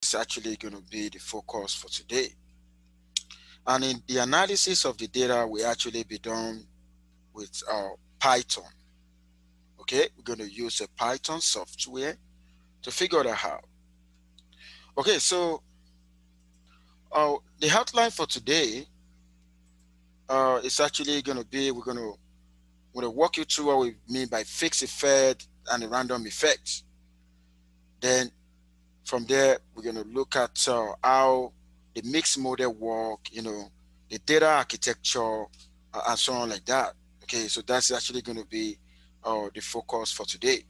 is actually going to be the focus for today. And in the analysis of the data, we actually be done with Python. Okay, we're going to use a Python software to figure that out. Okay, so the outline for today is actually going to be we're going to walk you through what we mean by fixed effect and the random effect. Then from there, we're going to look at how the mixed model work, the data architecture, and so on like that. Okay, so that's actually going to be the focus for today.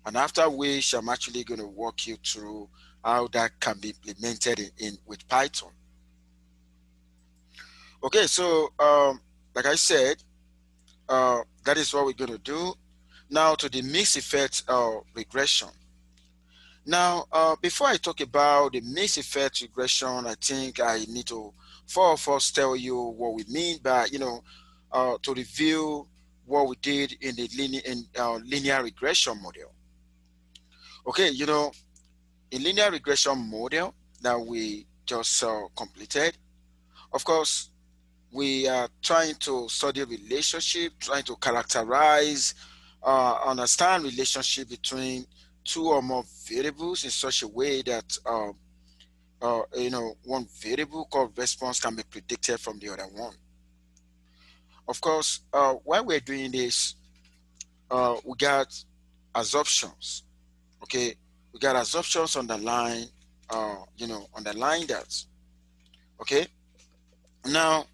And after which, I'm actually going to walk you through how that can be implemented in with Python. Okay, so like I said, that is what we're going to do. Now to the mixed effect regression. Now, before I talk about the mixed effect regression, I think I need to first tell you what we mean by, to review what we did in the linear regression model. Okay, in linear regression model that we just completed, of course, we are trying to study relationship, trying to characterize, understand relationship between two or more variables in such a way that one variable called response can be predicted from the other one. Of course, while we're doing this, we got assumptions. Okay, we got assumptions underlying, underlying that. Okay, now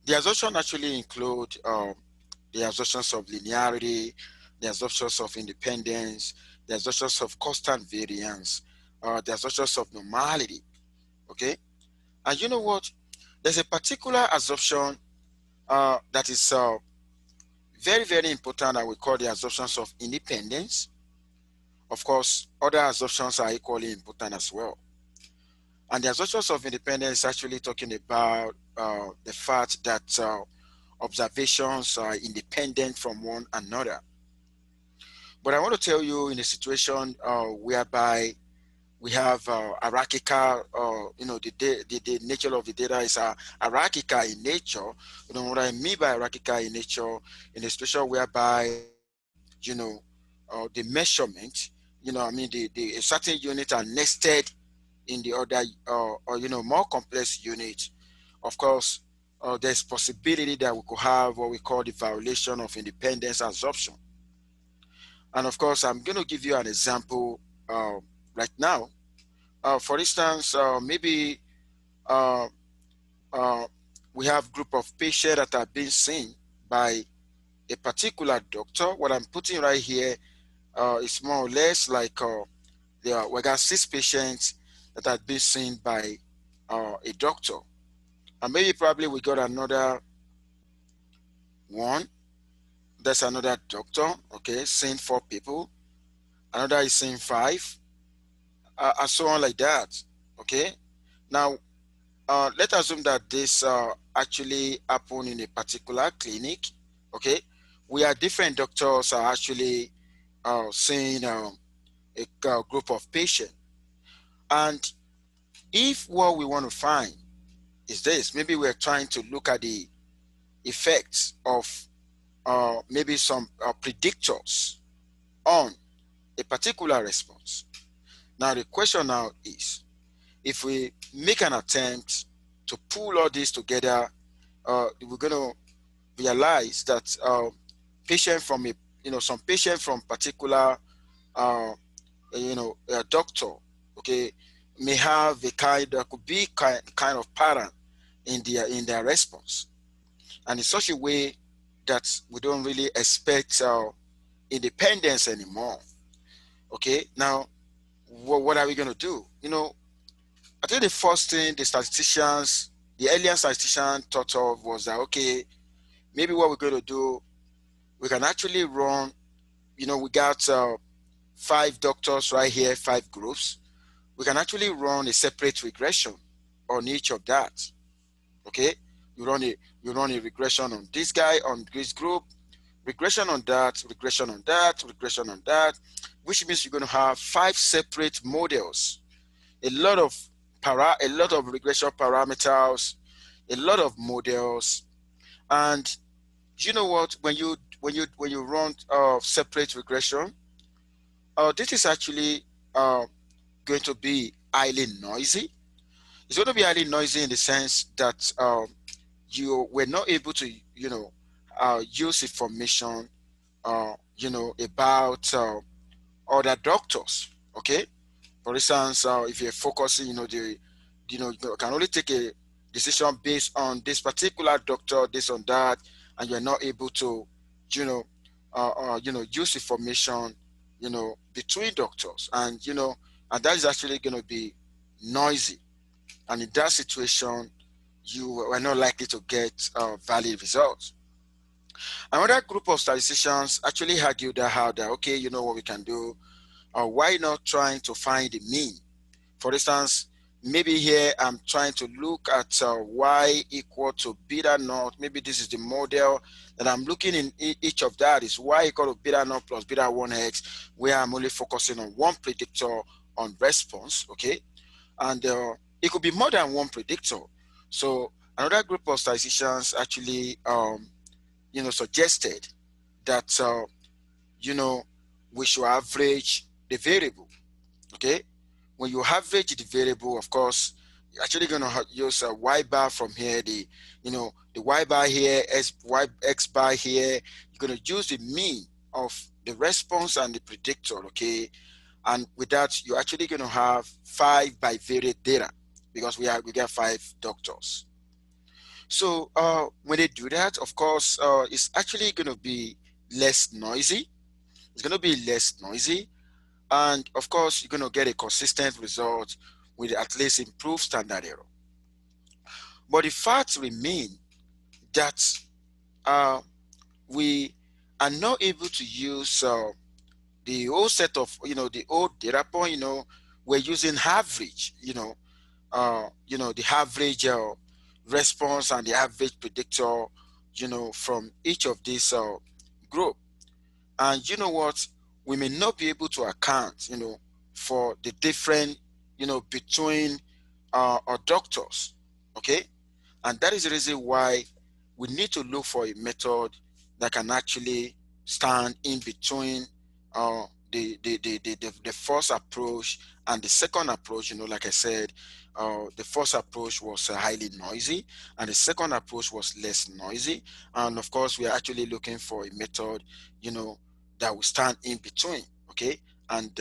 the assumption actually include the assumptions of linearity, the assumptions of independence, the assumptions of constant variance, the assumptions of normality. Okay, and you know what? There's a particular assumption that is very, very important that we call the assumptions of independence. Of course, other assumptions are equally important as well. And the assumptions of independence is actually talking about the fact that observations are independent from one another. But I want to tell you in a situation whereby we have hierarchical, the nature of the data is hierarchical in nature. You know what I mean by hierarchical in nature, in a situation whereby, the measurement, the a certain unit are nested in the other, more complex unit. Of course, there's possibility that we could have what we call the violation of independence assumption. And of course, I'm going to give you an example right now. For instance, maybe uh, uh, we have group of patients that are being seen by a particular doctor. What I'm putting right here is more or less like we got 6 patients that are being seen by a doctor. And maybe probably we got another one. That's another doctor, okay, seeing 4 people. Another is seeing 5, and so on like that, okay. Now, let's assume that this actually happened in a particular clinic, okay, where different doctors are actually seeing a group of patients. And if what we want to find is this, maybe we're trying to look at the effects of maybe some predictors on a particular response. Now, the question now is, if we make an attempt to pull all this together, we're going to realize that some patient from particular, a doctor, okay, may have a could be kind of pattern in their response, and in such a way that we don't really expect independence anymore. Okay, now what are we going to do? I think the first thing the earlier statistician thought of was that, okay, maybe what we're going to do, we can actually run, we got 5 doctors right here, 5 groups. We can actually run a separate regression on each of that. Okay, you run a regression on this guy, on this group, regression on that, regression on that, regression on that, which means you're going to have 5 separate models. a lot of regression parameters, a lot of models. And you know what, when you run separate regression, this is actually going to be highly noisy. It's going to be highly noisy in the sense that you were not able to, use information, about other doctors. Okay, for instance, if you're focusing, you can only take a decision based on this particular doctor, this on that, and you're not able to, you know, use information, between doctors, and that is actually going to be noisy. And in that situation, you are not likely to get valid results. Another group of statisticians actually argued that how that, okay, you know what we can do, why not trying to find the mean? For instance, maybe here I'm trying to look at y equal to beta naught. Maybe this is the model that I'm looking in. Each of that is y equal to beta naught plus beta 1x, where I'm only focusing on one predictor on response. Okay, and it could be more than one predictor. So another group of statisticians actually suggested that we should average the variable. Okay, when you average the variable, of course, you're actually going to use a y bar from here, the y bar here, x bar here. You're going to use the mean of the response and the predictor. Okay, and with that, you're actually going to have 5 bivariate data, because we get 5 doctors. So when they do that, of course, it's actually going to be less noisy. It's going to be less noisy. And of course, you're going to get a consistent result with at least improved standard error. But the facts remain that we are not able to use the whole set of, the old data point. We're using average, the average response and the average predictor, from each of these group. And you know what? We may not be able to account, for the different, between our doctors. Okay. And that is the reason why we need to look for a method that can actually stand in between the first approach and the second approach. Like I said, the first approach was highly noisy, and the second approach was less noisy. And of course, we are actually looking for a method, that will stand in between. Okay, and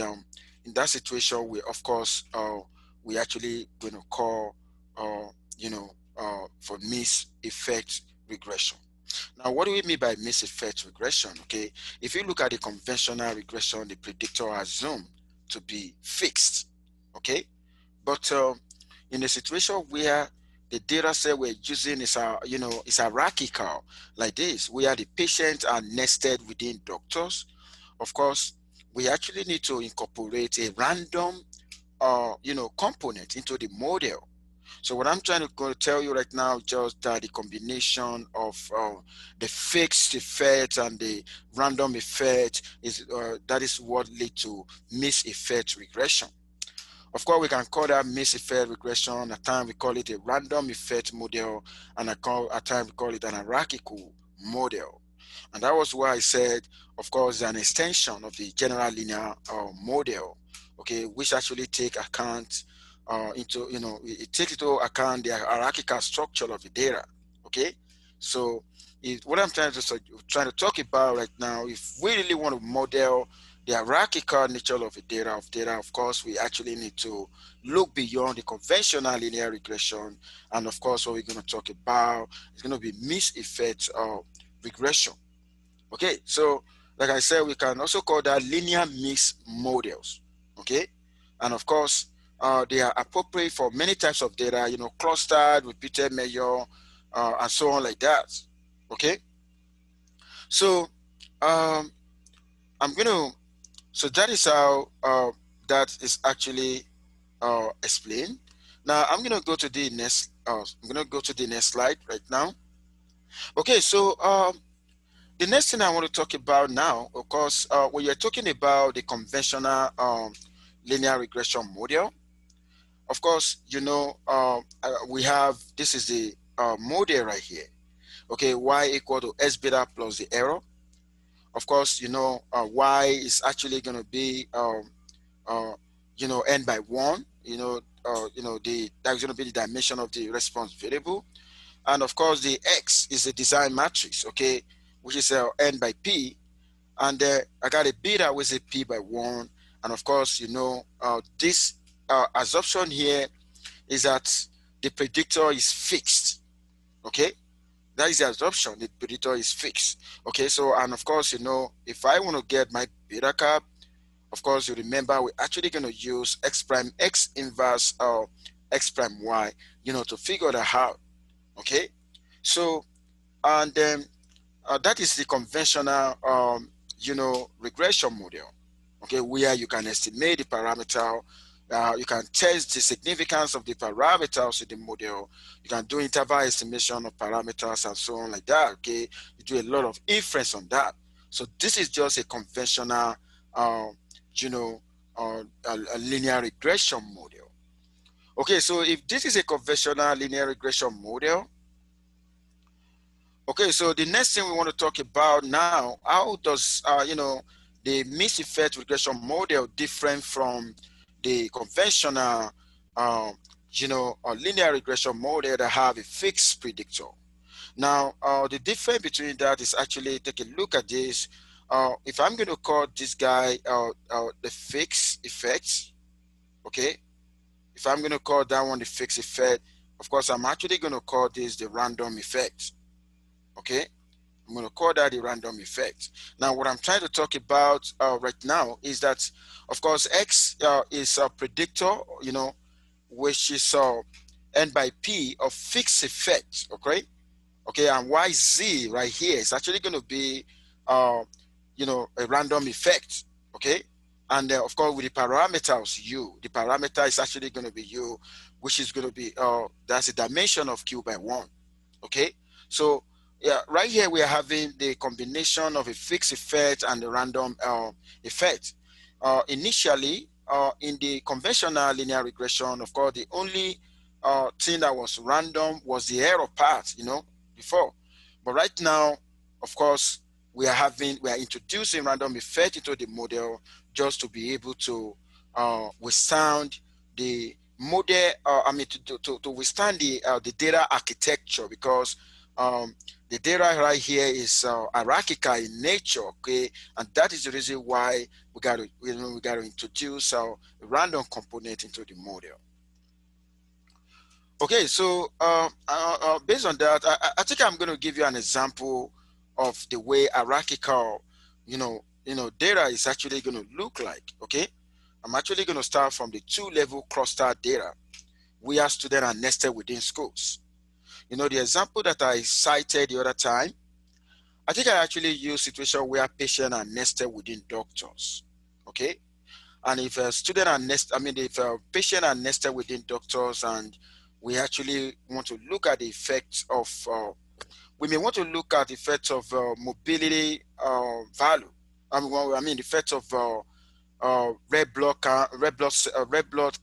in that situation, we of course we actually going to call for mixed effect regression. Now, what do we mean by mixed effect regression? Okay, if you look at the conventional regression, the predictor are assumed to be fixed. Okay, but in a situation where the data set we're using is hierarchical, like this, where the patients are nested within doctors, of course, we actually need to incorporate a random component into the model. So what I'm trying to go tell you right now, just that the combination of the fixed effect and the random effect is that is what lead to mixed effect regression. Of course, we can call that mixed effect regression. At times we call it a random effect model, and at times we call it an hierarchical model. And that was why I said, of course, an extension of the general linear model, okay, which actually take account it takes into account the hierarchical structure of the data. Okay, so what I'm trying to talk about right now, if we really want to model the hierarchical nature of the data, of course, we actually need to look beyond the conventional linear regression. And of course, what we're going to talk about is going to be mixed effect regression. Okay, so like I said, we can also call that linear mixed models. Okay, and of course, they are appropriate for many types of data, clustered, repeated measure, and so on like that. Okay, so so that is how that is actually explained. Now I'm gonna go to the next. I'm gonna go to the next slide right now. Okay, so the next thing I want to talk about now, of course, when you're talking about the conventional linear regression model, of course, we have, this is the model right here. Okay, y equal to s beta plus the error. Of course, y is actually going to be uh, n by 1. That's going to be the dimension of the response variable. And of course, the x is the design matrix, okay, which is n by p. And I got a beta, which is p by 1. And of course, this assumption here is that the predictor is fixed, okay. That is the assumption. The predictor is fixed. Okay, so, and of course, if I want to get my beta cap, of course, you remember we're actually going to use x prime x inverse x prime y, to figure that out. Okay, so, and then that is the conventional, regression model. Okay, where you can estimate the parameter, you can test the significance of the parameters in the model. You can do interval estimation of parameters and so on like that. Okay, you do a lot of inference on that. So this is just a conventional, uh, a linear regression model. Okay, so if this is a conventional linear regression model, okay, so the next thing we want to talk about now, how does, the mixed effect regression model different from the conventional, linear regression model that have a fixed predictor? Now, the difference between that is actually, take a look at this. If I'm going to call this guy the fixed effect, okay, if I'm going to call that one the fixed effect, of course, I'm actually going to call this the random effect, okay? I'm going to call that the random effect. Now, what I'm trying to talk about right now is that, of course, X is a predictor, which is N by P of fixed effect, okay? Okay, and YZ right here is actually going to be, a random effect, okay? And of course, with the parameters U, the parameter is actually going to be U, which is going to be, that's a dimension of Q by 1, okay? So, yeah, right here we are having the combination of a fixed effect and the random effect. Initially, in the conventional linear regression, of course, the only thing that was random was the error part, before. But right now, of course, we are introducing random effect into the model just to be able to withstand the model, to withstand the data architecture, because the data right here is hierarchical in nature, okay, and that is the reason why we got to introduce a random component into the model. Okay, so based on that, I think I'm going to give you an example of the way hierarchical, data is actually going to look like. Okay, I'm actually going to start from the two-level cluster data where students are nested within schools. The example that I cited the other time, I think I actually use situation where patients are nested within doctors. Okay, and if a student are if a patient are nested within doctors, and we actually want to look at the effects of, we may want to look at the effects of mobility value. The effects of red blood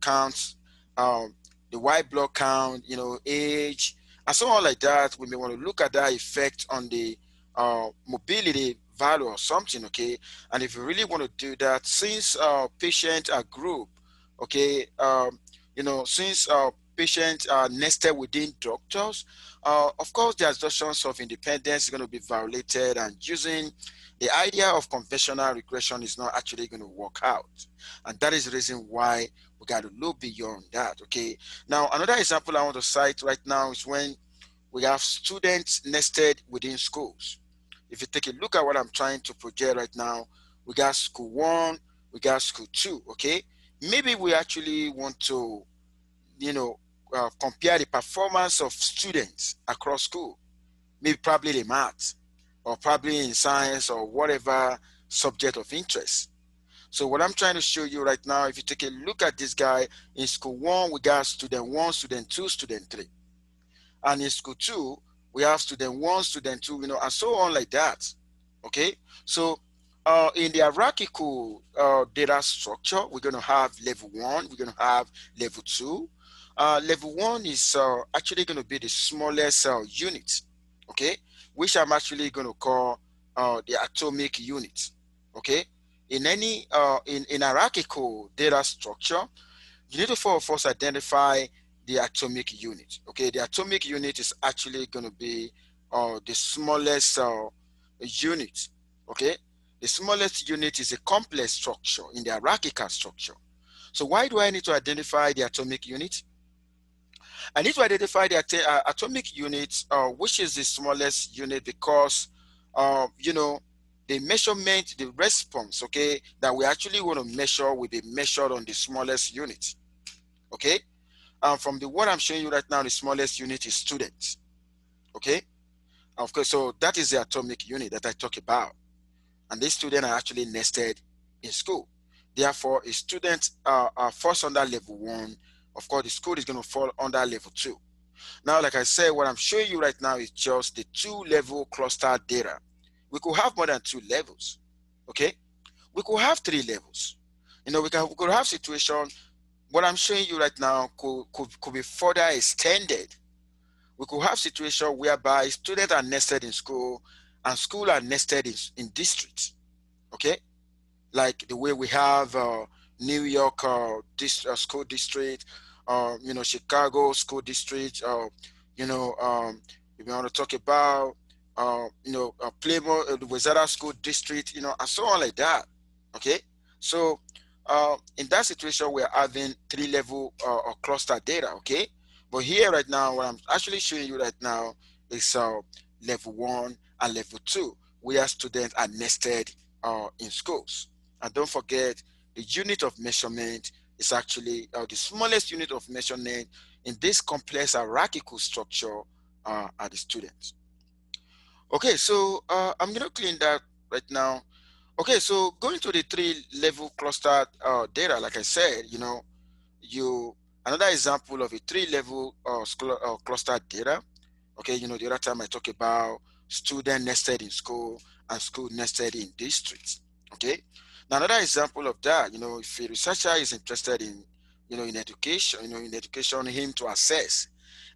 counts, the white blood count, age, and so on like that. We may want to look at that effect on the mobility value or something, okay? And if you really want to do that, since patients are group, okay, since patients are nested within doctors, of course, the assumptions of independence is going to be violated, and using the idea of conventional regression is not actually going to work out. And that is the reason why we got to look beyond that, okay? Now, another example I want to cite right now is when we have students nested within schools. If you take a look at what I'm trying to project right now, we got school 1, we got school 2, okay? Maybe we actually want to, compare the performance of students across school, maybe probably the math, or probably in science or whatever subject of interest. So what I'm trying to show you right now, if you take a look at this guy, in school 1, we got student 1, student 2, student 3. And in school 2, we have student 1, student 2, and so on like that. Okay? So In the hierarchical data structure, we're going to have level one, we're going to have level two. Level one is actually going to be the smallest unit, okay, which I'm actually going to call the atomic unit, okay. In any in hierarchical data structure, you need to first identify the atomic unit. Okay, the atomic unit is actually going to be the smallest unit. Okay, the smallest unit is a complex structure in the hierarchical structure. So why do I need to identify the atomic unit? I need to identify the atomic unit, which is the smallest unit, because you know, the measurement, the response, okay, that we actually want to measure will be measured on the smallest unit. Okay, from the what I'm showing you right now, the smallest unit is students. Okay, of course, so that is the atomic unit that I talk about, and these students are actually nested in school. Therefore, a student falls under level one. Of course, the school is going to fall under level two. Now, like I said, what I'm showing you right now is just the two-level cluster data. We could have more than two levels. Okay, we could have three levels. You know, we could have situation. What I'm showing you right now could be further extended. We could have situation whereby students are nested in school and school are nested in districts. Okay, like the way we have New York school district, you know, Chicago school district, you know, if you want to talk about, you know, Plymouth, the Wazara school district, you know, and so on like that. Okay, so in that situation, we're having three-level or cluster data. Okay, but here right now, what I'm actually showing you right now is level one and level two, where students are nested in schools. And don't forget, the unit of measurement is actually the smallest unit of measurement in this complex hierarchical structure are the students. Okay, so I'm going to clean that right now. Okay, so going to the three-level cluster data, like I said, you know, another example of a three-level cluster data. Okay, you know, the other time I talked about student nested in school and school nested in districts. Okay, now another example of that, you know, if a researcher is interested in, you know, in education, you know, in education, him to assess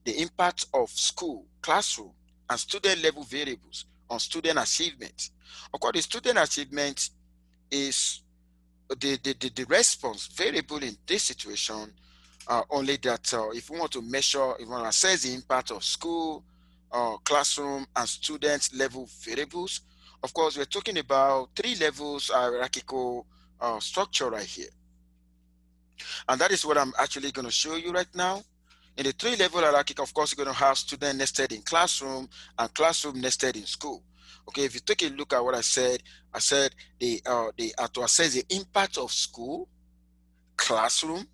the impact of school, classroom, and student level variables on student achievement. Of course, the student achievement is the response variable in this situation, only that if we want to measure, if we want to assess the impact of school, classroom, and student level variables, of course, we're talking about three levels hierarchical structure right here. And that is what I'm actually going to show you right now. In the three-level hierarchy, of course, you're going to have student nested in classroom and classroom nested in school. Okay, if you take a look at what I said they are to assess the impact of school, classroom,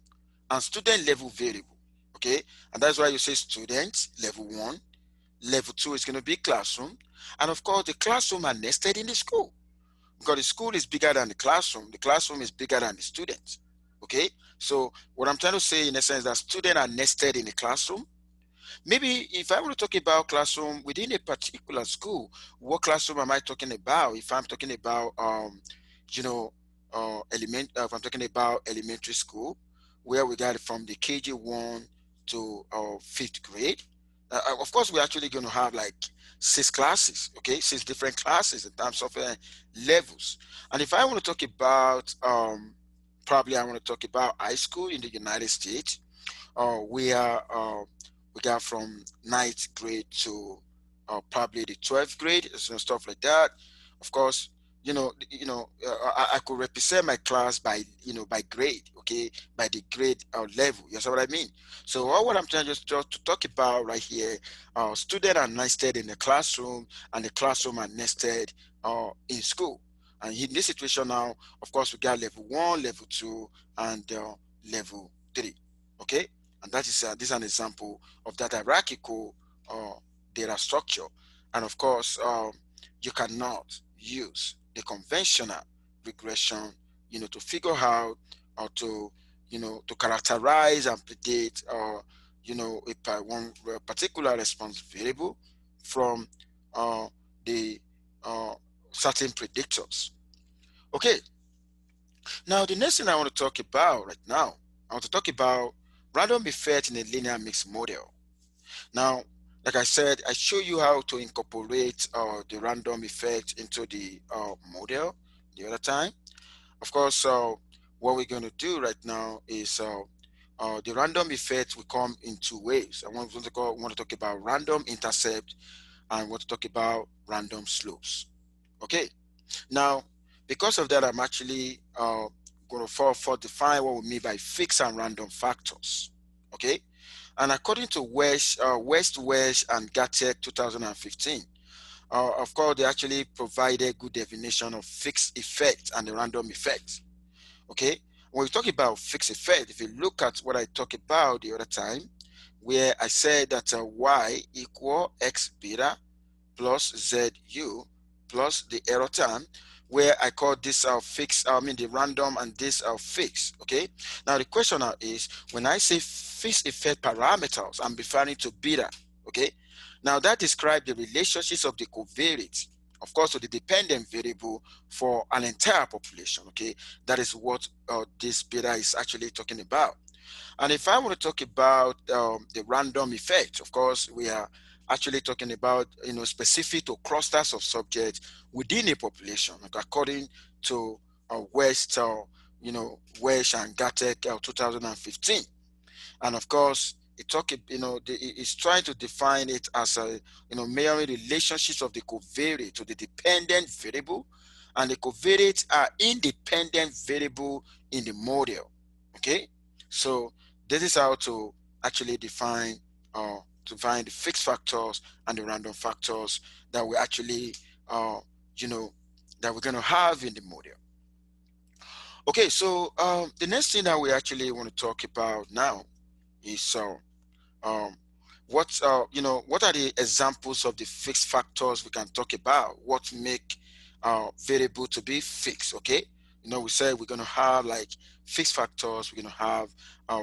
and student level variable. Okay, and that's why you say students level one, level two is going to be classroom, and of course the classroom are nested in the school, because the school is bigger than the classroom is bigger than the students. Okay, so what I'm trying to say in essence is that students are nested in the classroom. Maybe if I want to talk about classroom within a particular school, what classroom am I talking about? If I'm talking about, you know, if I'm talking about elementary school, where we got it from the KG1 to fifth grade. Of course, we're actually going to have like six classes, okay, six different classes in terms of levels. And if I want to talk about, probably I want to talk about high school in the United States, we got from ninth grade to probably the 12th grade, so stuff like that. Of course, I could represent my class by, by grade, okay, by the grade level. You see what I mean? So all what I'm trying just to talk about right here, students are nested in the classroom, and the classroom are nested in school. And in this situation now, of course, we got level one, level two, and level three. Okay, and that is this is an example of that hierarchical uh, data structure. And of course, you cannot use the conventional regression, to figure out or to, to characterize and predict, one particular response variable from the certain predictors. Okay, now the next thing I want to talk about right now, I want to talk about random effect in a linear mixed model. Now, like I said, I show you how to incorporate the random effect into the model the other time. Of course, what we're going to do right now is the random effect will come in two ways. Want to talk about random intercept and want to talk about random slopes. Okay. Now, because of that, I'm actually going to for define what we mean by fixed and random factors. Okay. And according to West and Gatek 2015, of course, they actually provided good definition of fixed effect and the random effect. Okay, when we talk about fixed effect, if you look at what I talked about the other time, where I said that y equal x beta plus zu plus the error term, where I call this fixed, I mean the random and this fixed. Okay, now the question now is, when I say fixed effect parameters, I'm referring to beta. Okay, now that describes the relationships of the covariate, of course, to the dependent variable for an entire population. Okay, that is what this beta is actually talking about. And if I want to talk about the random effect, of course, we are actually talking about specific to clusters of subjects within a population, like according to West and Gatek 2015. And of course, it's trying to define it as a measuring relationships of the covariate to the dependent variable, and the covariates are independent variable in the model. Okay, so this is how to actually define the fixed factors and the random factors that we actually uh, you know that we're going to have in the model. Okay, so the next thing that we actually want to talk about now is um, what are the examples of the fixed factors we can talk about? What make variable to be fixed? Okay, we said we're going to have like fixed factors. We're going to have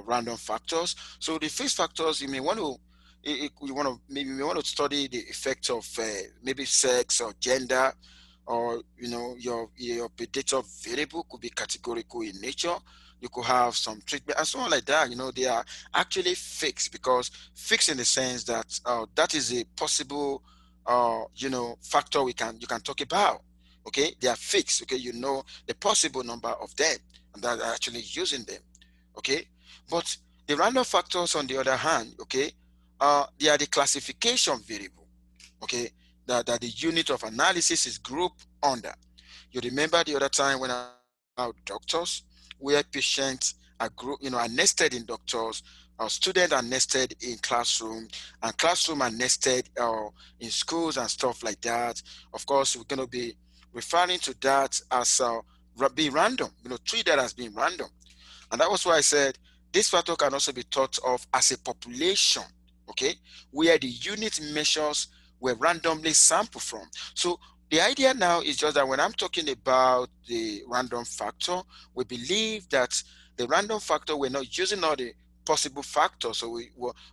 random factors. So the fixed factors, you may want to you want to maybe you want to study the effect of maybe sex or gender, or your predictor variable could be categorical in nature. You could have some treatment and so on like that. They are actually fixed, because fixed in the sense that that is a possible factor you can talk about. Okay, they are fixed. Okay, the possible number of them, and that are actually using them. Okay, but the random factors on the other hand, okay, they are the classification variable. Okay, that the unit of analysis is grouped under. You remember the other time when I was talking about doctors, where patients are group, are nested in doctors, students are nested in classroom, and classroom are nested in schools and stuff like that. Of course, we're going to be referring to that as be random. Treat that as being random. And that was why I said this factor can also be thought of as a population, okay, where the unit measures were randomly sampled from. So the idea now is just that when I'm talking about the random factor, we believe that the random factor, we're not using all the possible factors. So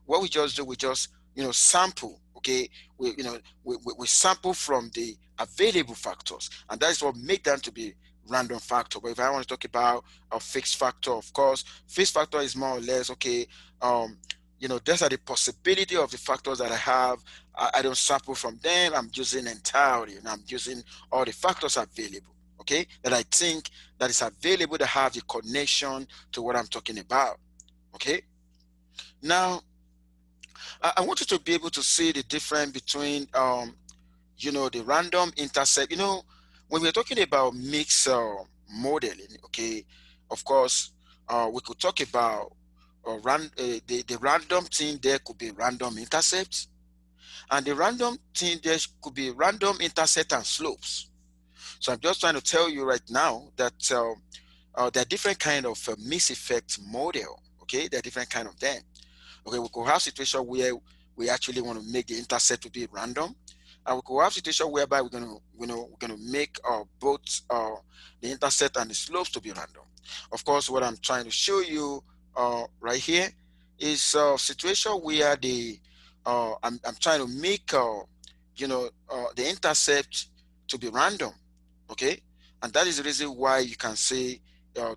what we just do, we just sample. Okay, we sample from the available factors, and that's what make them to be random factor. But if I want to talk about a fixed factor, of course, fixed factor is more or less okay. Those are the possibility of the factors that I have. I don't sample from them. I'm using entirely, and I'm using all the factors available. Okay, that I think that is available to have the connection to what I'm talking about. Okay, now I want you to be able to see the difference between the random intercept. When we're talking about mixed modeling, okay, of course, we could talk about the random thing there could be random intercepts, and the random thing there could be random intercept and slopes. So I'm just trying to tell you right now that there are different kind of mixed effect model. Okay, there are different kind of them. Okay, we could have situation where we actually want to make the intercept to be random, and we could have situation whereby we're gonna make both the intercept and the slopes to be random. Of course, what I'm trying to show you right here is a situation where I'm trying to make the intercept to be random. Okay, And that is the reason why you can see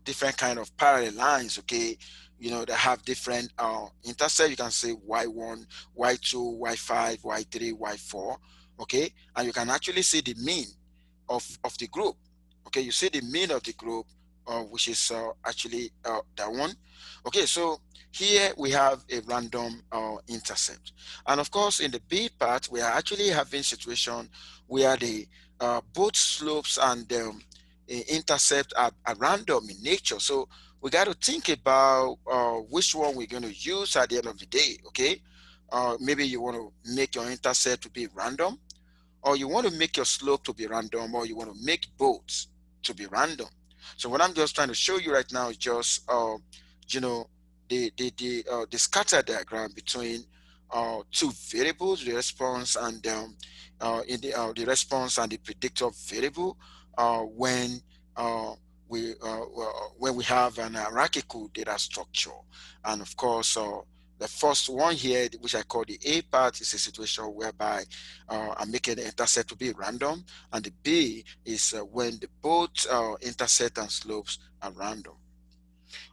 different kind of parallel lines, okay, that have different intercept. You can say y1, y2, y5, y3, y4, okay, and you can actually see the mean of the group. Okay, you see the mean of the group, which is actually that one. Okay, so here we have a random intercept, and of course in the B part we are actually having situation where the both slopes and intercept are random in nature. So we got to think about which one we're going to use at the end of the day. Okay, maybe you want to make your intercept to be random, or you want to make your slope to be random, or you want to make both to be random. So what I'm just trying to show you right now is just you know the scatter diagram between two variables, the response and in the response and the predictor variable when uh, when we have an hierarchical data structure. And of course the first one here, which I call the A part, is a situation whereby I'm making the intercept to be random, and the B is when the both intercept and slopes are random.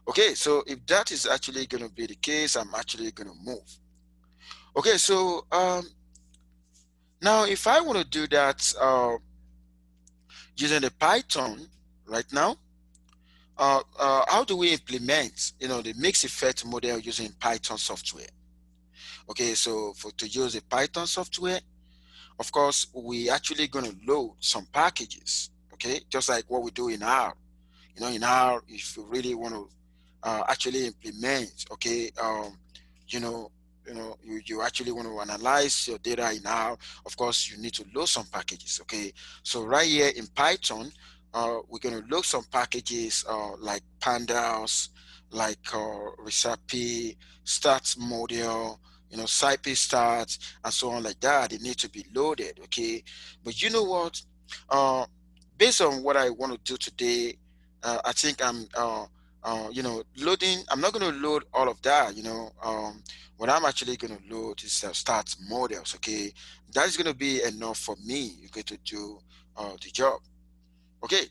Okay, so if that is actually going to be the case, I'm actually going to move. Okay, so now if I want to do that using the Python right now, how do we implement, the mixed effect model using Python software? Okay, so to use the Python software, of course, we actually going to load some packages, okay, just like what we do in R. In R, if you really want to actually implement, okay, you know, you actually want to analyze your data in R, of course, you need to load some packages, okay. So right here in Python, we're going to load some packages like pandas, like recipe, stats model, scipy stats, and so on like that. They need to be loaded, okay. But you know what? Uh, Based on what I want to do today, I think loading. I'm not going to load all of that. What I'm actually going to load is start models. Okay, that is going to be enough for me. You're going to do the job. Okay,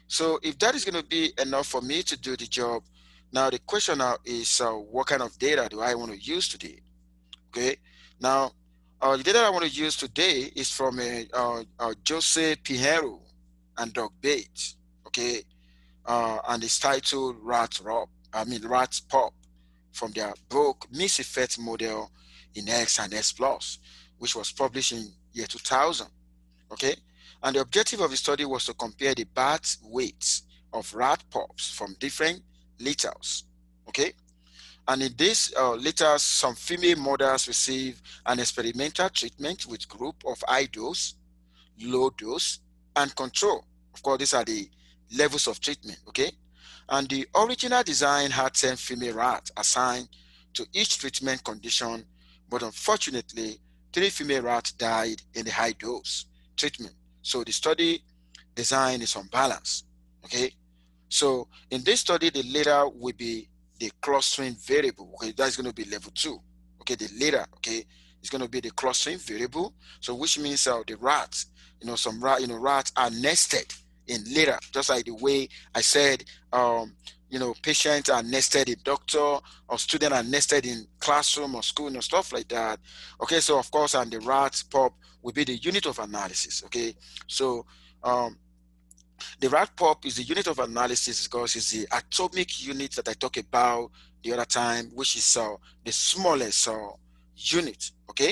so if that is going to be enough for me to do the job, now the question now is what kind of data do I want to use today? Okay, now the data I want to use today is from Jose Pinheiro and Doug Bates. Okay, and it's titled Rat Pop, from their book Mixed Effect Model in X and X Plus, which was published in year 2000. Okay, and the objective of the study was to compare the birth weights of rat pups from different litters. Okay, and in this litters, some female mothers receive an experimental treatment with group of high dose, low dose, and control. Of course, these are the levels of treatment, okay? And the original design had 10 female rats assigned to each treatment condition, but unfortunately, 3 female rats died in the high dose treatment. So the study design is unbalanced, okay? So in this study, the leader will be the clustering variable. Okay, that's going to be level 2. Okay, the leader, okay, is going to be the clustering variable. So which means the rats, rats are nested in leader, just like the way I said, patients are nested in doctor, or students are nested in classroom or school and stuff like that. Okay, so of course, and the rat pop will be the unit of analysis. Okay, so the rat pop is the unit of analysis because it's the atomic unit that I talked about the other time, which is the smallest unit. Okay,